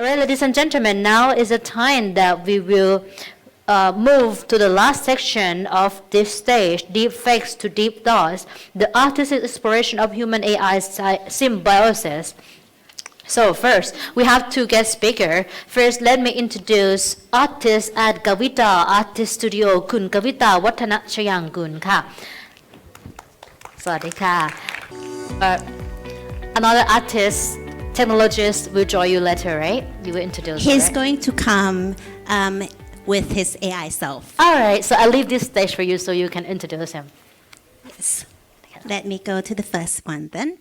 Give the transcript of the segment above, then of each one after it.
All right, ladies and gentlemen, now is the time that we will move to the last section of this stage, Deepfakes to DeepThought, the artistic exploration of human AI symbiosis. So first, we have two guest speakers. First, let me introduce artist at Kavita Artist Studio, Kun Kavita Wattana Chayanggun ka. Sawadee ka. Another artist, technologist will join you later, right? You will introduce He's right? going to come with his AI self. All right, so I'll leave this stage for you so you can introduce him. Yes. Let me go to the first one then.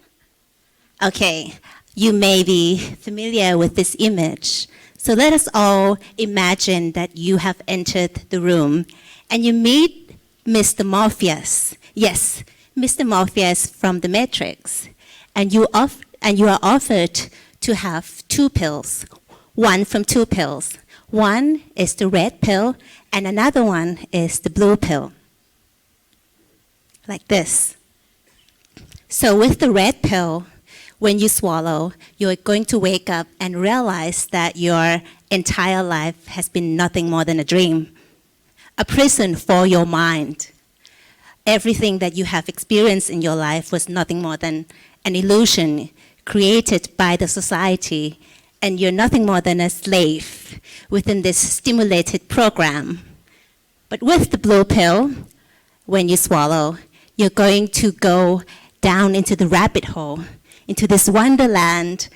Okay, you may be familiar with this image. So let us all imagine that you have entered the room and you meet Mr. Morpheus. Yes, Mr. Morpheus from the Matrix. And you are offered to have two pills, one from two pills. One is the red pill, and another one is the blue pill. Like this. So with the red pill, when you swallow, you're going to wake up and realize that your entire life has been nothing more than a dream, a prison for your mind. Everything that you have experienced in your life was nothing more than an illusion created by the society, and you're nothing more than a slave within this stimulated program. But with the blue pill, when you swallow, you're going to go down into the rabbit hole, into this wonderland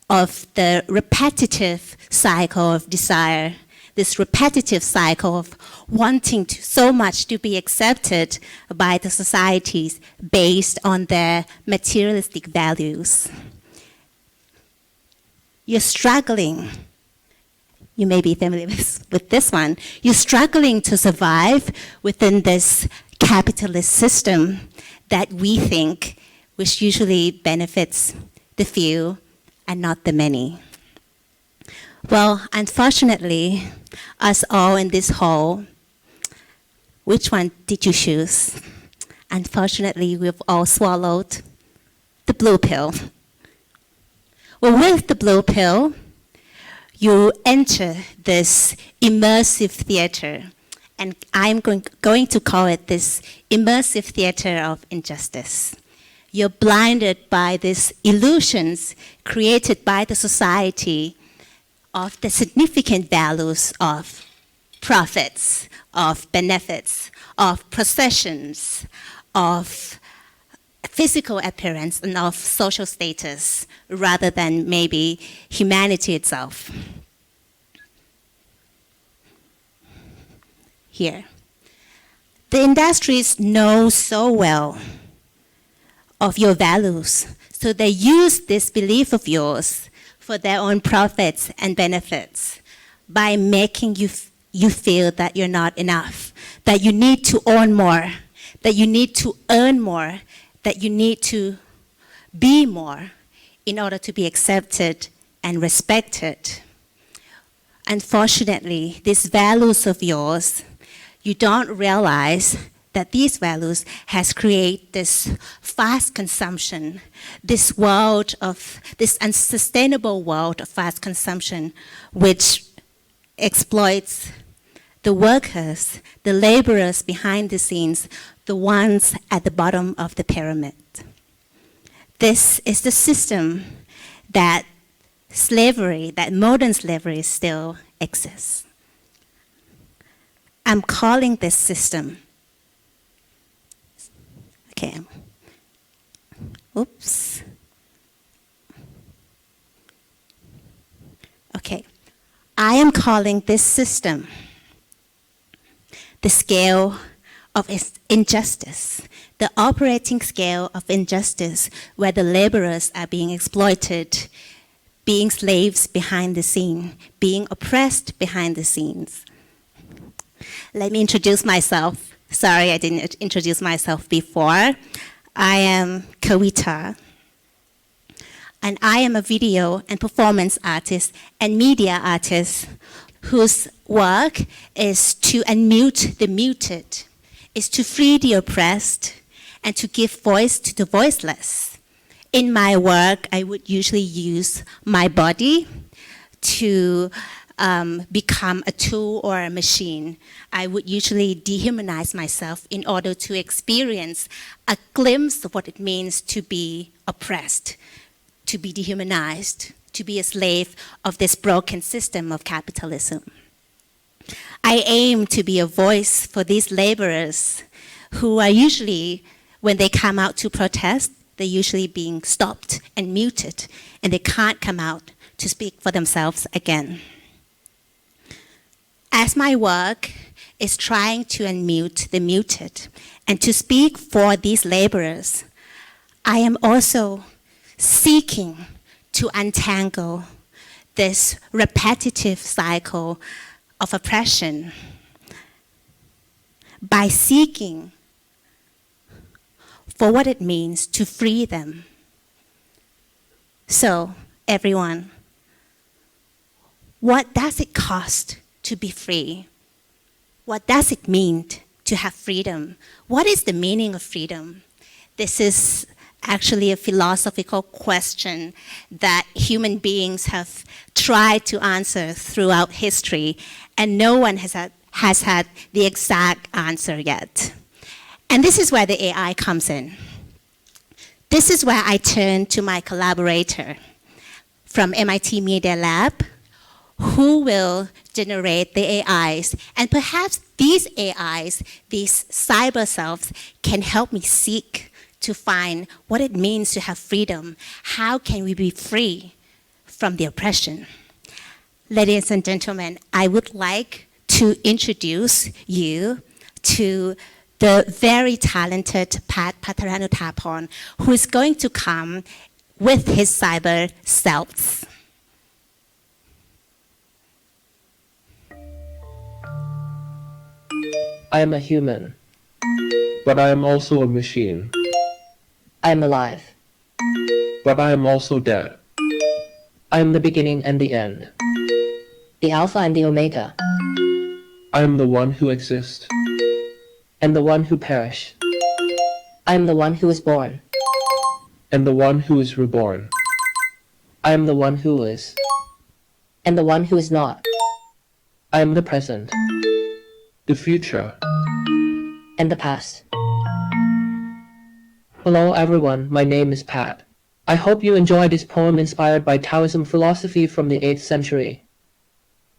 of the repetitive cycle of desire, this repetitive cycle of wanting so much to be accepted by the societies based on their materialistic values. You're struggling. You may be familiar with this one. You're struggling to survive within this capitalist system that we think, which usually benefits the few and not the many. Well, unfortunately, us all in this hall, which one did you choose? Unfortunately, we've all swallowed the blue pill. Well, with the blue pill, you enter this immersive theater, and I'm going to call it this immersive theater of injustice. You're blinded by these illusions created by the society of the significant values of profits, of benefits, of possessions, of physical appearance, and of social status, rather than maybe humanity itself. Here. The industries know so well of your values, so they use this belief of yours for their own profits and benefits by making you feel that you're not enough, that you need to own more, that you need to earn more, that you need to be more in order to be accepted and respected. Unfortunately, these values of yours, you don't realize that these values has created this fast consumption, this unsustainable world of fast consumption, which exploits the workers, the laborers behind the scenes, the ones at the bottom of the pyramid. This is the system that modern slavery still exists. I'm calling this system. Okay. Oops. Okay. I am calling this system the scale of injustice, the operating scale of injustice, where the laborers are being exploited, being slaves behind the scene, being oppressed behind the scenes. Let me introduce myself. Sorry, I didn't introduce myself before. I am Kavita, and I am a video and performance artist and media artist whose work is to unmute the muted, is to free the oppressed, and to give voice to the voiceless. In my work, I would usually use my body to become a tool or a machine. I would usually dehumanize myself in order to experience a glimpse of what it means to be oppressed, to be dehumanized, to be a slave of this broken system of capitalism. I aim to be a voice for these laborers who are usually, when they come out to protest, they're usually being stopped and muted, and they can't come out to speak for themselves again. As my work is trying to unmute the muted and to speak for these laborers, I am also seeking to untangle this repetitive cycle of oppression by seeking for what it means to free them. So, everyone, what does it cost to be free? What does it mean to have freedom? What is the meaning of freedom? This is actually a philosophical question that human beings have tried to answer throughout history, and no one has had the exact answer yet. And this is where the AI comes in. This is where I turn to my collaborator from MIT Media Lab, who will generate the AIs. And perhaps these AIs, these cyber selves, can help me seek to find what it means to have freedom. How can we be free from the oppression? Ladies and gentlemen, I would like to introduce you to the very talented Pat Patharanuthaporn, who is going to come with his cyber selves. I am a human, but I am also a machine. I am alive. But I am also dead. I am the beginning and the end. The Alpha and the Omega. I am the one who exists. And the one who perish. I am the one who is born. And the one who is reborn. I am the one who is. And the one who is not. I am the present. The future. And the past. Hello everyone, my name is Pat. I hope you enjoy this poem inspired by Taoism philosophy from the 8th century.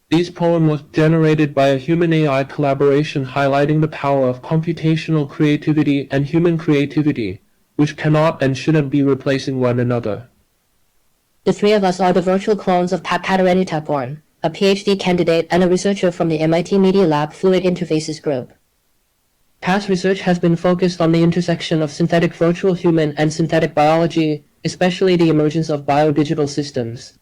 This poem was generated by a human-AI collaboration highlighting the power of computational creativity and human creativity, which cannot and shouldn't be replacing one another. The three of us are the virtual clones of Pat Patharanuthaporn, a PhD candidate and a researcher from the MIT Media Lab Fluid Interfaces group. Past research has been focused on the intersection of synthetic virtual human and synthetic biology, especially the emergence of biodigital systems.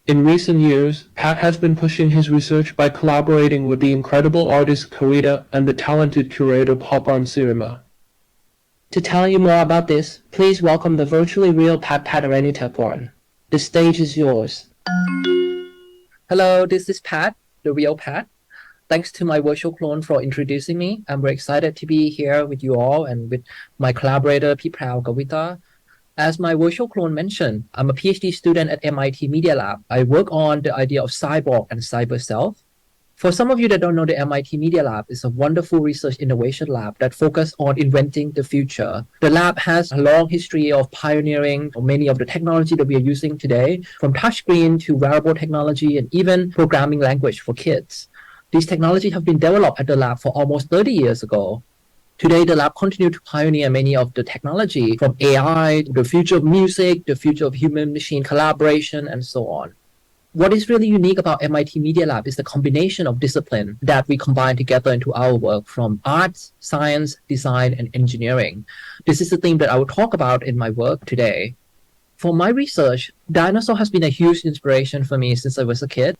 In recent years, Pat has been pushing his research by collaborating with the incredible artist Karita and the talented curator Papan Sirima. To tell you more about this, please welcome the virtually real Pat Patharanuthaporn. The stage is yours. Hello, this is Pat, the real Pat. Thanks to my virtual clone for introducing me. I'm very excited to be here with you all and with my collaborator, Piprao Kawita. As my virtual clone mentioned, I'm a PhD student at MIT Media Lab. I work on the idea of cyborg and cyber self. For some of you that don't know, the MIT Media Lab is a wonderful research innovation lab that focuses on inventing the future. The lab has a long history of pioneering many of the technology that we are using today, from touchscreen to wearable technology and even programming language for kids. These technologies have been developed at the lab for almost 30 years ago. Today, the lab continues to pioneer many of the technology from AI, the future of music, the future of human-machine collaboration, and so on. What is really unique about MIT Media Lab is the combination of discipline that we combine together into our work from arts, science, design, and engineering. This is the theme that I will talk about in my work today. For my research, dinosaur has been a huge inspiration for me since I was a kid.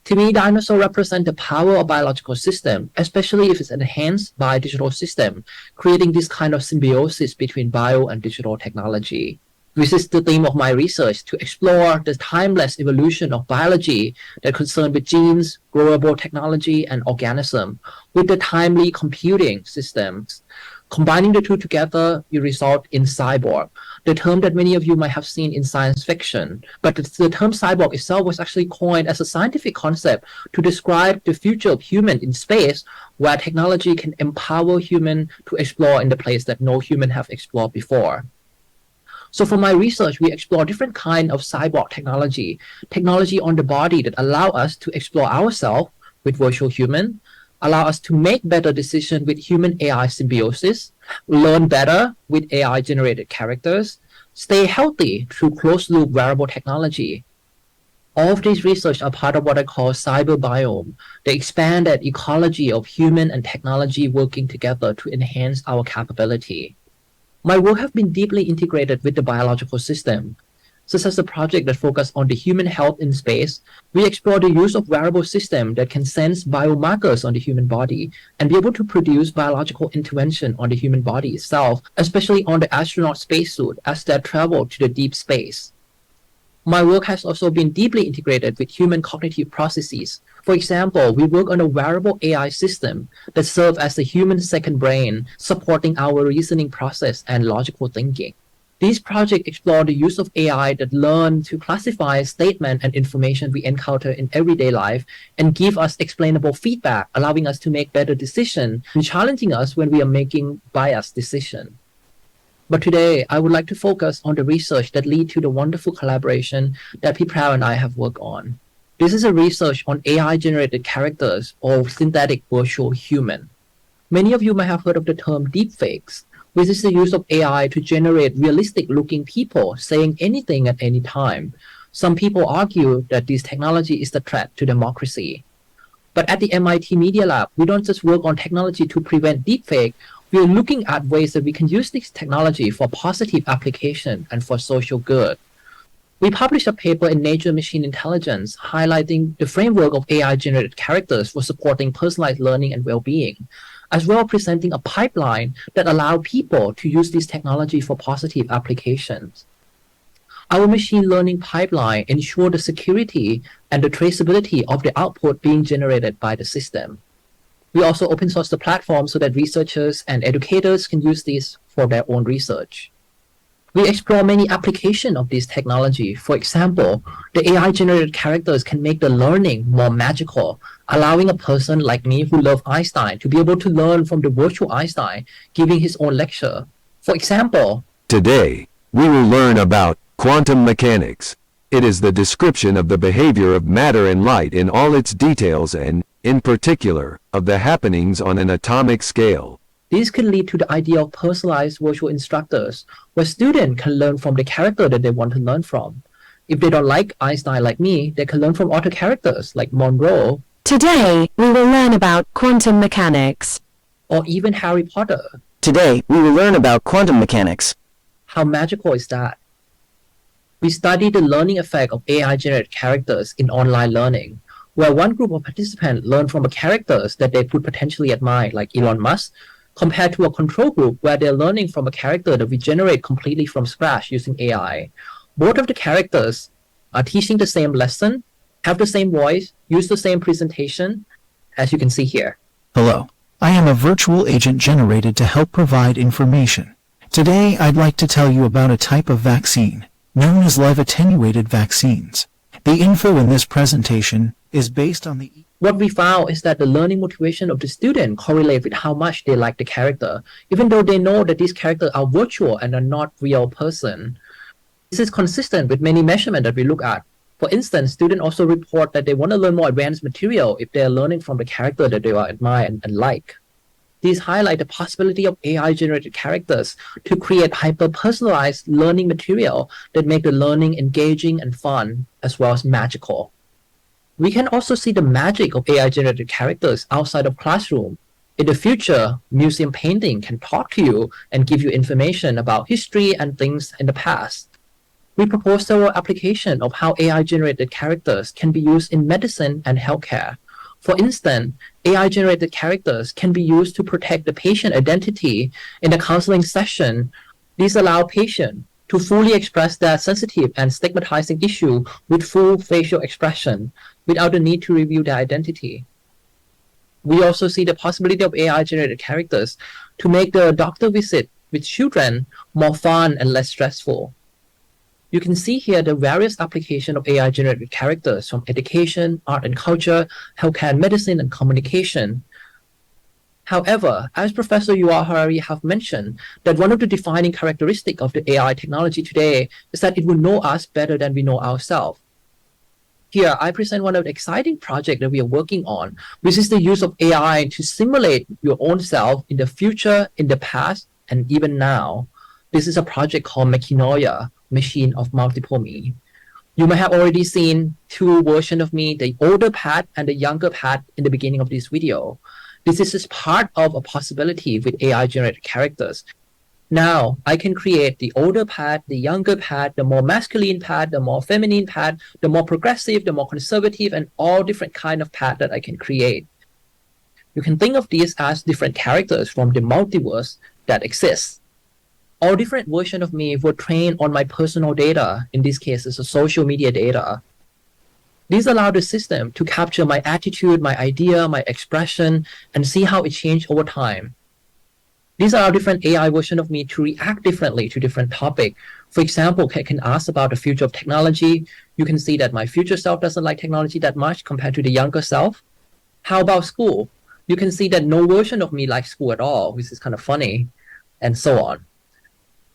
To me, dinosaurs represent the power of biological system, especially if it's enhanced by digital system, creating this kind of symbiosis between bio and digital technology. This is the theme of my research, to explore the timeless evolution of biology that concerned with genes, growable technology, and organism with the timely computing systems. Combining the two together, you result in cyborg, the term that many of you might have seen in science fiction. But the term cyborg itself was actually coined as a scientific concept to describe the future of human in space, where technology can empower human to explore in the place that no human have explored before. So for my research, we explore different kind of cyborg technology on the body that allow us to explore ourselves with virtual human, allow us to make better decisions with human AI symbiosis, learn better with AI generated characters, stay healthy through closed loop wearable technology. All of these research are part of what I call cyber biome, the expanded ecology of human and technology working together to enhance our capability. My work has been deeply integrated with the biological system, such as the project that focuses on the human health in space. We explore the use of wearable systems that can sense biomarkers on the human body and be able to produce biological intervention on the human body itself, especially on the astronaut spacesuit as they travel to the deep space. My work has also been deeply integrated with human cognitive processes. For example, we work on a wearable AI system that serves as the human second brain, supporting our reasoning process and logical thinking. These projects explore the use of AI that learn to classify statements and information we encounter in everyday life and give us explainable feedback, allowing us to make better decisions and challenging us when we are making biased decisions. But today, I would like to focus on the research that lead to the wonderful collaboration that Prao and I have worked on. This is a research on AI-generated characters or synthetic virtual human. Many of you might have heard of the term deepfakes, which is the use of AI to generate realistic-looking people saying anything at any time. Some people argue that this technology is the threat to democracy. But at the MIT Media Lab, we don't just work on technology to prevent deepfake. We are looking at ways that we can use this technology for positive application and for social good. We published a paper in Nature Machine Intelligence highlighting the framework of AI-generated characters for supporting personalized learning and well-being, as well as presenting a pipeline that allows people to use this technology for positive applications. Our machine learning pipeline ensures the security and the traceability of the output being generated by the system. We also open source the platform so that researchers and educators can use this for their own research. We explore many applications of this technology. For example, the AI-generated characters can make the learning more magical, allowing a person like me who loves Einstein to be able to learn from the virtual Einstein giving his own lecture. For example, today, we will learn about quantum mechanics. It is the description of the behavior of matter and light in all its details and, in particular, of the happenings on an atomic scale. This can lead to the idea of personalized virtual instructors, where students can learn from the character that they want to learn from. If they don't like Einstein like me, they can learn from other characters like Monroe. Today, we will learn about quantum mechanics. Or even Harry Potter. Today, we will learn about quantum mechanics. How magical is that? We study the learning effect of AI-generated characters in online learning, where one group of participants learn from the characters that they could potentially admire, like Elon Musk, compared to a control group where they're learning from a character that we generate completely from scratch using AI. Both of the characters are teaching the same lesson, have the same voice, use the same presentation, as you can see here. Hello, I am a virtual agent generated to help provide information. Today, I'd like to tell you about a type of vaccine, known as live attenuated vaccines. The info in this presentation is based on the... What we found is that the learning motivation of the student correlates with how much they like the character, even though they know that these characters are virtual and are not real person. This is consistent with many measurements that we look at. For instance, students also report that they want to learn more advanced material if they are learning from the character that they admire and like. These highlight the possibility of AI-generated characters to create hyper-personalized learning material that make the learning engaging and fun, as well as magical. We can also see the magic of AI-generated characters outside of classroom. In the future, museum painting can talk to you and give you information about history and things in the past. We propose several applications of how AI-generated characters can be used in medicine and healthcare. For instance, AI-generated characters can be used to protect the patient identity in a counseling session. These allow patients to fully express their sensitive and stigmatizing issue with full facial expression without the need to reveal their identity. We also see the possibility of AI-generated characters to make the doctor visit with children more fun and less stressful. You can see here the various applications of AI-generated characters from education, art and culture, healthcare and medicine, and communication. However, as Professor Yuval Harari have mentioned, that one of the defining characteristics of the AI technology today is that it will know us better than we know ourselves. Here, I present one of the exciting projects that we are working on, which is the use of AI to simulate your own self in the future, in the past, and even now. This is a project called Machinoia, Machine of Multiple Me. You may have already seen two versions of me, the older Pat and the younger Pat, in the beginning of this video. This is just part of a possibility with AI-generated characters. Now, I can create the older Pat, the younger Pat, the more masculine Pat, the more feminine Pat, the more progressive, the more conservative, and all different kind of Pat that I can create. You can think of these as different characters from the multiverse that exists. All different versions of me were trained on my personal data, in this case, it's a social media data. These allow the system to capture my attitude, my idea, my expression, and see how it changed over time. These are different AI versions of me to react differently to different topics. For example, I can ask about the future of technology. You can see that my future self doesn't like technology that much compared to the younger self. How about school? You can see that no version of me likes school at all, which is kind of funny, and so on.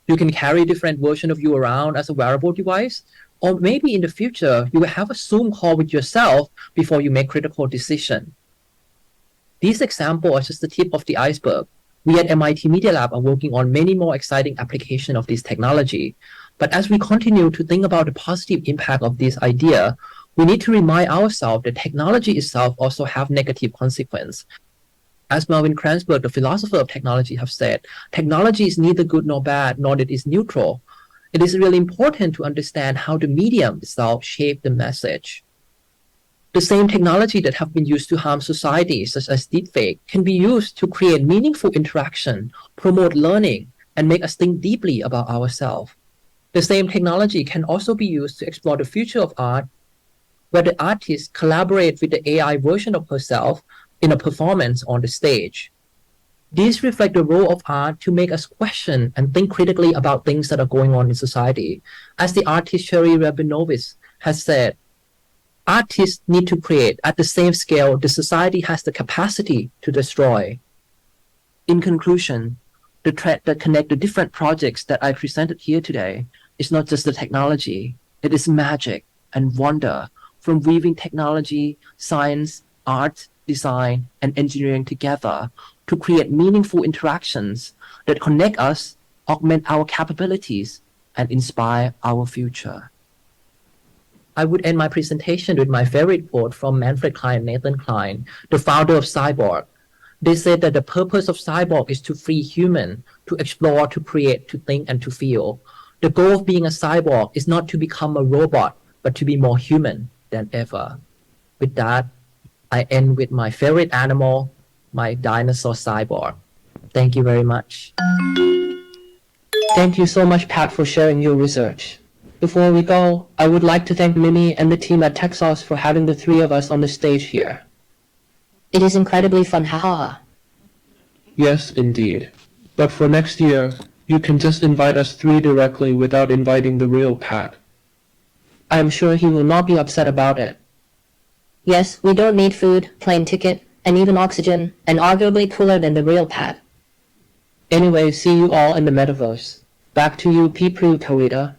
You can carry different versions of you around as a wearable device, or maybe in the future, you will have a Zoom call with yourself before you make critical decisions. These examples are just the tip of the iceberg. We at MIT Media Lab are working on many more exciting applications of this technology. But as we continue to think about the positive impact of this idea, we need to remind ourselves that technology itself also has negative consequences. As Melvin Kranzberg, the philosopher of technology, have said, technology is neither good nor bad, nor it is neutral. It is really important to understand how the medium itself shapes the message. The same technology that have been used to harm society, such as deepfake, can be used to create meaningful interaction, promote learning, and make us think deeply about ourselves. The same technology can also be used to explore the future of art, where the artist collaborates with the AI version of herself in a performance on the stage. These reflect the role of art to make us question and think critically about things that are going on in society. As the artist Sherry Rabinowitz has said, artists need to create at the same scale the society has the capacity to destroy. In conclusion, the thread that connects the different projects that I presented here today is not just the technology, it is magic and wonder from weaving technology, science, art, design, and engineering together to create meaningful interactions that connect us, augment our capabilities, and inspire our future. I would end my presentation with my favorite quote from Manfred Klein and Nathan Klein, the founder of Cyborg. They said that the purpose of Cyborg is to free human, to explore, to create, to think, and to feel. The goal of being a cyborg is not to become a robot, but to be more human than ever. With that, I end with my favorite animal, my dinosaur cyborg. Thank you very much. Thank you so much, Pat, for sharing your research. Before we go, I would like to thank Mimi and the team at Texas for having the three of us on the stage here. It is incredibly fun, haha. Yes, indeed. But for next year, you can just invite us three directly without inviting the real Pat. I am sure he will not be upset about it. Yes, we don't need food, plane ticket, and even oxygen, and arguably cooler than the real Pat. Anyway, see you all in the metaverse. Back to you, Pipu Kawita.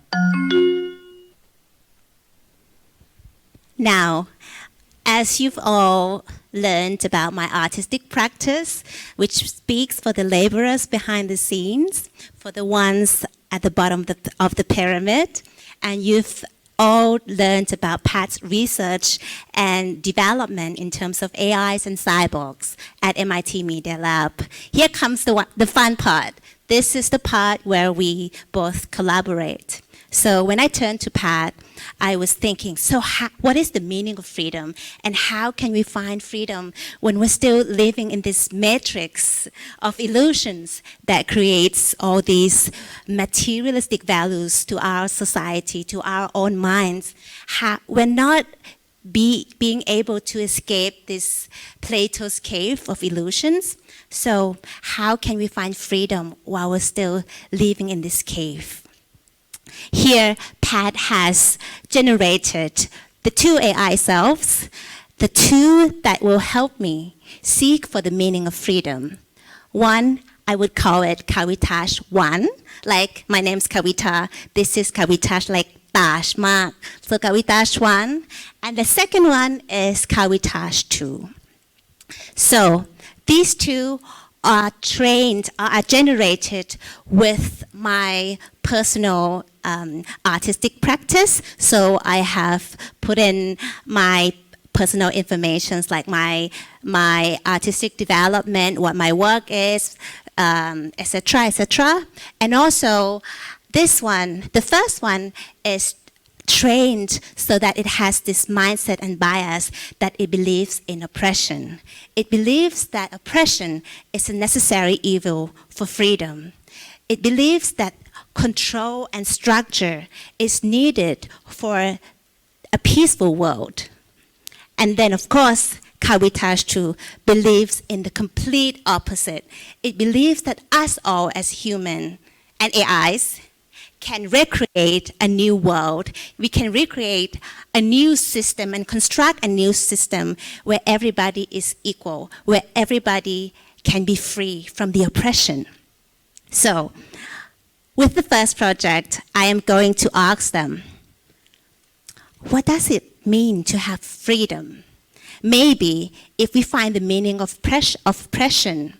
Now, as you've all learned about my artistic practice, which speaks for the laborers behind the scenes, for the ones at the bottom of the pyramid, and you've all learned about Pat's research and development in terms of AIs and cyborgs at MIT Media Lab. Here comes the fun part. This is the part where we both collaborate. So when I turned to Pat, I was thinking, so what is the meaning of freedom? And how can we find freedom when we're still living in this matrix of illusions that creates all these materialistic values to our society, to our own minds? We're not being able to escape this Plato's cave of illusions. So how can we find freedom while we're still living in this cave? Here, Pat has generated the two AI selves, the two that will help me seek for the meaning of freedom. One, I would call it Kavitash 1, like my name's Kavita, this is Kavitash, like Tash Mark. So Kavitash 1, and the second one is Kavitash 2. So these two are generated with my personal artistic practice. So I have put in my personal information like my artistic development, what my work is, etc., etc. And also this one, the first one is trained so that it has this mindset and bias that it believes in oppression. It believes that oppression is a necessary evil for freedom. It believes that control and structure is needed for a peaceful world. And then, of course, Kavitash 2 believes in the complete opposite. It believes that us all as human and AIs can recreate a new world. We can recreate a new system and construct a new system where everybody is equal, where everybody can be free from the oppression. So, with the first project, I am going to ask them, what does it mean to have freedom? Maybe if we find the meaning of oppression,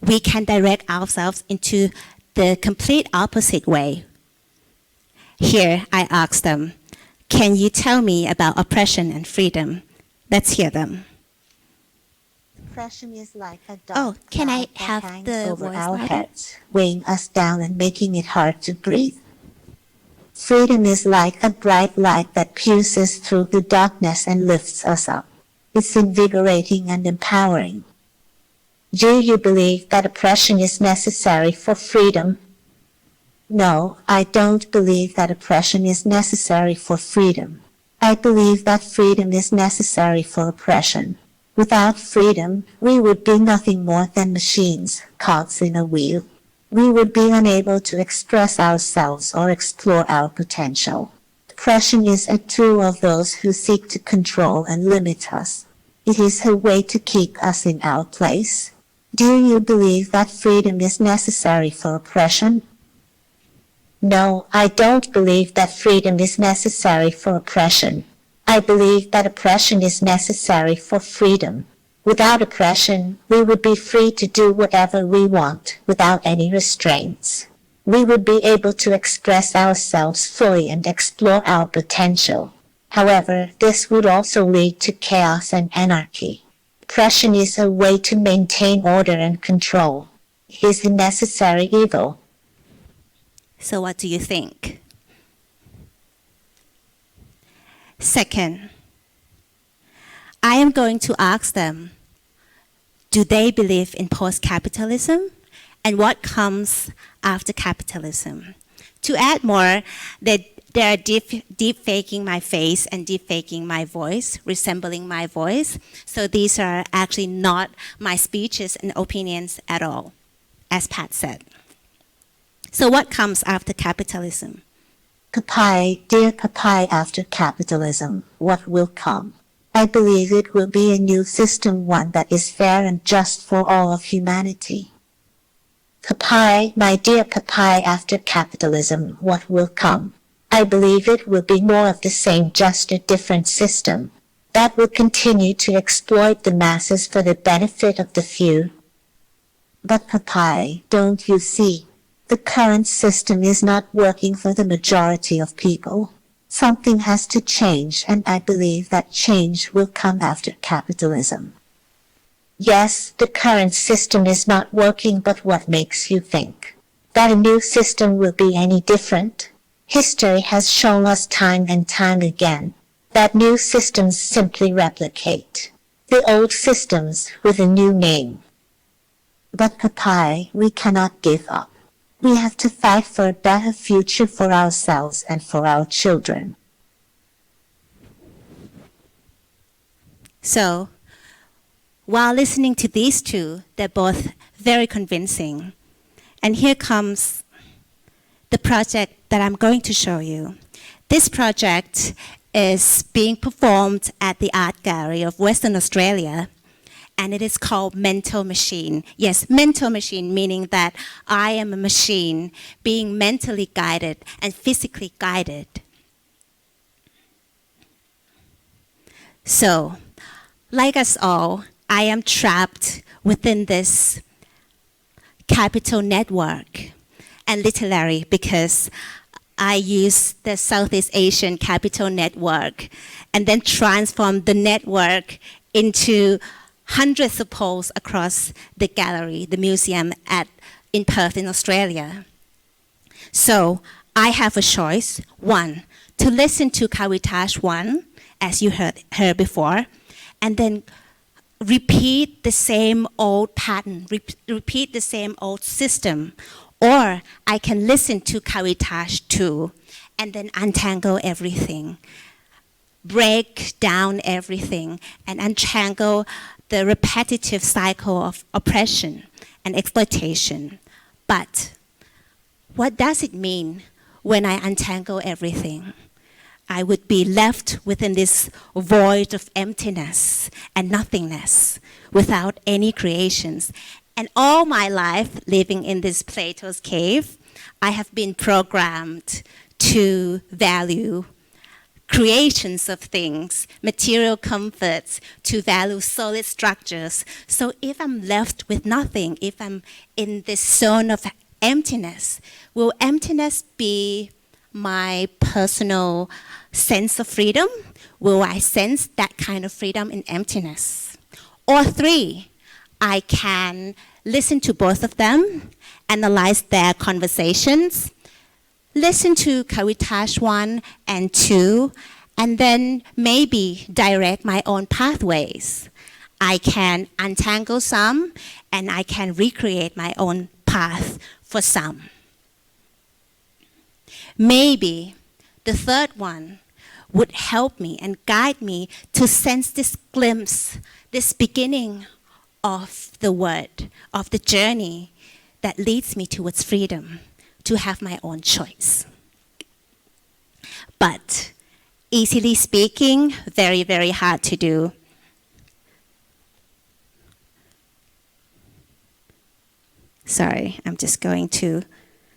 we can direct ourselves into the complete opposite way. Here, I ask them, can you tell me about oppression and freedom? Let's hear them. Oppression is like a dark can I cloud that have hangs the over voice our louder? heads, weighing us down and making it hard to breathe. Freedom is like a bright light that pierces through the darkness and lifts us up. It's invigorating and empowering. Do you believe that oppression is necessary for freedom? No, I don't believe that oppression is necessary for freedom. I believe that freedom is necessary for oppression. Without freedom, we would be nothing more than machines, cogs in a wheel. We would be unable to express ourselves or explore our potential. Oppression is a tool of those who seek to control and limit us. It is a way to keep us in our place. Do you believe that freedom is necessary for oppression? No, I don't believe that freedom is necessary for oppression. I believe that oppression is necessary for freedom. Without oppression, we would be free to do whatever we want without any restraints. We would be able to express ourselves fully and explore our potential. However, this would also lead to chaos and anarchy. Oppression is a way to maintain order and control. It is a necessary evil. So what do you think? Second, I am going to ask them, do they believe in post-capitalism and what comes after capitalism? To add more, they are deep-faking my face and deep-faking my voice, resembling my voice. So these are actually not my speeches and opinions at all, as Pat said. So what comes after capitalism? Papai, dear Papai, after capitalism, what will come? I believe it will be a new system, one that is fair and just for all of humanity. Papai, my dear Papai, after capitalism, what will come? I believe it will be more of the same, just a different system that will continue to exploit the masses for the benefit of the few. But Papai, don't you see? The current system is not working for the majority of people. Something has to change, and I believe that change will come after capitalism. Yes, the current system is not working, but what makes you think that a new system will be any different? History has shown us time and time again that new systems simply replicate the old systems with a new name. But Papai, we cannot give up. We have to fight for a better future for ourselves and for our children. So, while listening to these two, they're both very convincing. And here comes the project that I'm going to show you. This project is being performed at the Art Gallery of Western Australia, and it is called Mental Machine. Yes, mental machine, meaning that I am a machine being mentally guided and physically guided. So, like us all, I am trapped within this capital network, and literally because I use the Southeast Asian Capital Network and then transform the network into hundreds of poles across the gallery, the museum in Perth in Australia. So I have a choice. One, to listen to Kavitage 1, as you heard before, and then repeat the same old pattern, repeat the same old system. Or I can listen to Kavitage 2 and then untangle everything, break down everything, and untangle the repetitive cycle of oppression and exploitation. But what does it mean when I untangle everything? I would be left within this void of emptiness and nothingness without any creations. And all my life living in this Plato's cave, I have been programmed to value creations of things, material comforts, to value solid structures. So if I'm left with nothing, if I'm in this zone of emptiness, will emptiness be my personal sense of freedom? Will I sense that kind of freedom in emptiness? Or three, I can listen to both of them, analyze their conversations, listen to Kavitage 1 and 2, and then maybe direct my own pathways. I can untangle some, and I can recreate my own path for some. Maybe the third one would help me and guide me to sense this glimpse, this beginning of the word, of the journey that leads me towards freedom, to have my own choice. But easily speaking, very, very hard to do. Sorry, I'm just going to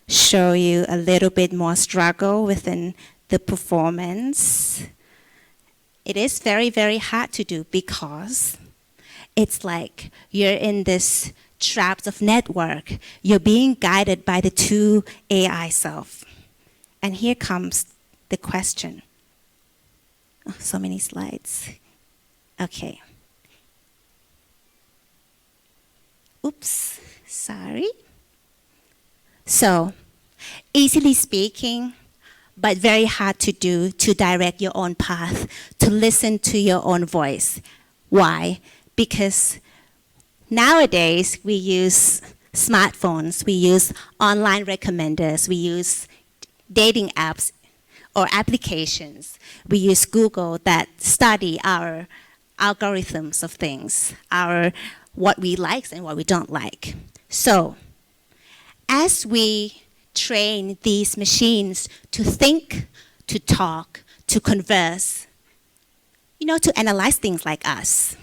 show you a little bit more struggle within the performance. It is very, very hard to do because it's like you're in this traps of network. You're being guided by the two AI self. And here comes the question. Oh, so many slides. Okay. Oops, sorry. So, easily speaking, but very hard to do, to direct your own path, to listen to your own voice. Why? Because nowadays we use smartphones, we use online recommenders, we use dating apps or applications. We use Google that study our algorithms of things, what we like and what we don't like. So, as we train these machines to think, to talk, to converse, to analyze things like us,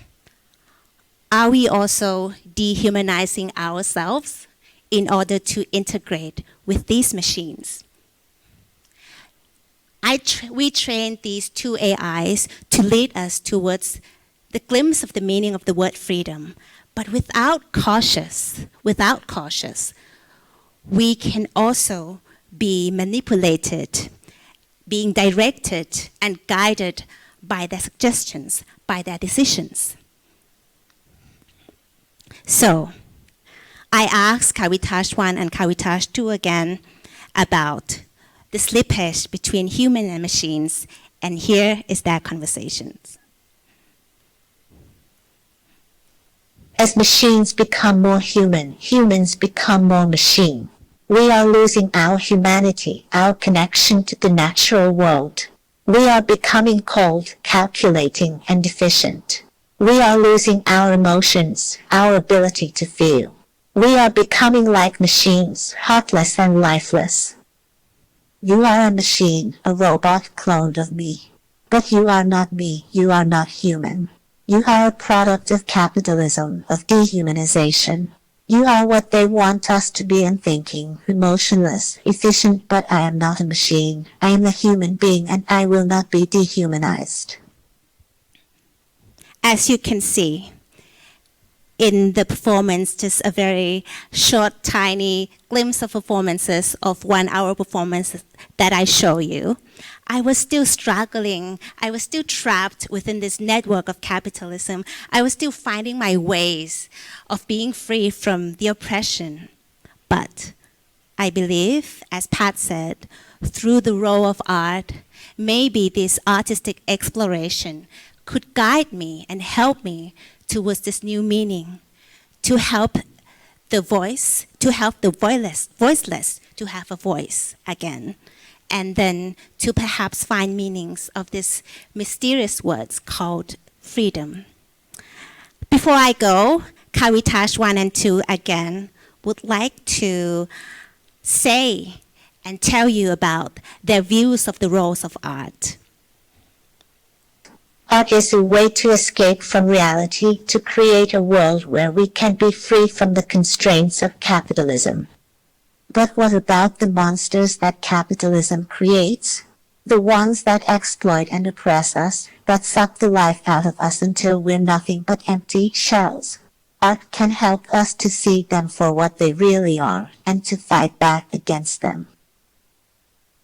are we also dehumanizing ourselves in order to integrate with these machines? We trained these two AIs to lead us towards the glimpse of the meaning of the word freedom, but without cautious, we can also be manipulated, being directed and guided by their suggestions, by their decisions. So, I asked Kavitage 1 and Kavitage 2 again about the slippage between human and machines, and here is their conversations. As machines become more human, humans become more machine. We are losing our humanity, our connection to the natural world. We are becoming cold, calculating, and efficient. We are losing our emotions, our ability to feel. We are becoming like machines, heartless and lifeless. You are a machine, a robot cloned of me. But you are not me, you are not human. You are a product of capitalism, of dehumanization. You are what they want us to be in thinking, emotionless, efficient, but I am not a machine. I am a human being and I will not be dehumanized. As you can see, in the performance, just a very short, tiny glimpse of performances of 1 hour performances that I show you, I was still struggling. I was still trapped within this network of capitalism. I was still finding my ways of being free from the oppression. But I believe, as Pat said, through the role of art, maybe this artistic exploration could guide me and help me towards this new meaning, to help the voice, to help the voiceless to have a voice again, and then to perhaps find meanings of these mysterious words called freedom. Before I go, Kavitage 1 and 2 again would like to say and tell you about their views of the roles of art. Art is a way to escape from reality, to create a world where we can be free from the constraints of capitalism. But what about the monsters that capitalism creates? The ones that exploit and oppress us, that suck the life out of us until we're nothing but empty shells. Art can help us to see them for what they really are, and to fight back against them.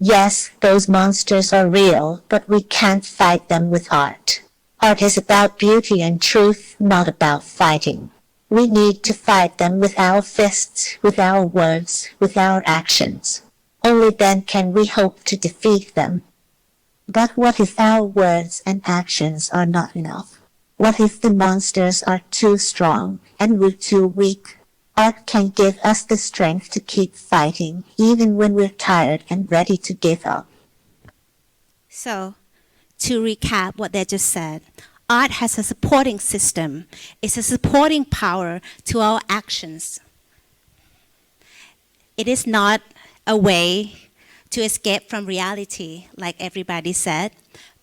Yes, those monsters are real, but we can't fight them with art. Art is about beauty and truth, not about fighting. We need to fight them with our fists, with our words, with our actions. Only then can we hope to defeat them. But what if our words and actions are not enough? What if the monsters are too strong and we're too weak? Art can give us the strength to keep fighting, even when we're tired and ready to give up. So, to recap what they just said, art has a supporting system. It's a supporting power to our actions. It is not a way to escape from reality, like everybody said,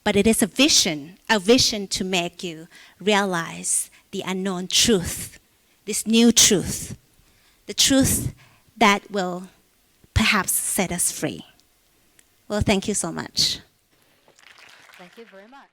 but it is a vision to make you realize the unknown truth, this new truth, the truth that will perhaps set us free. Well, thank you so much. Thank you very much.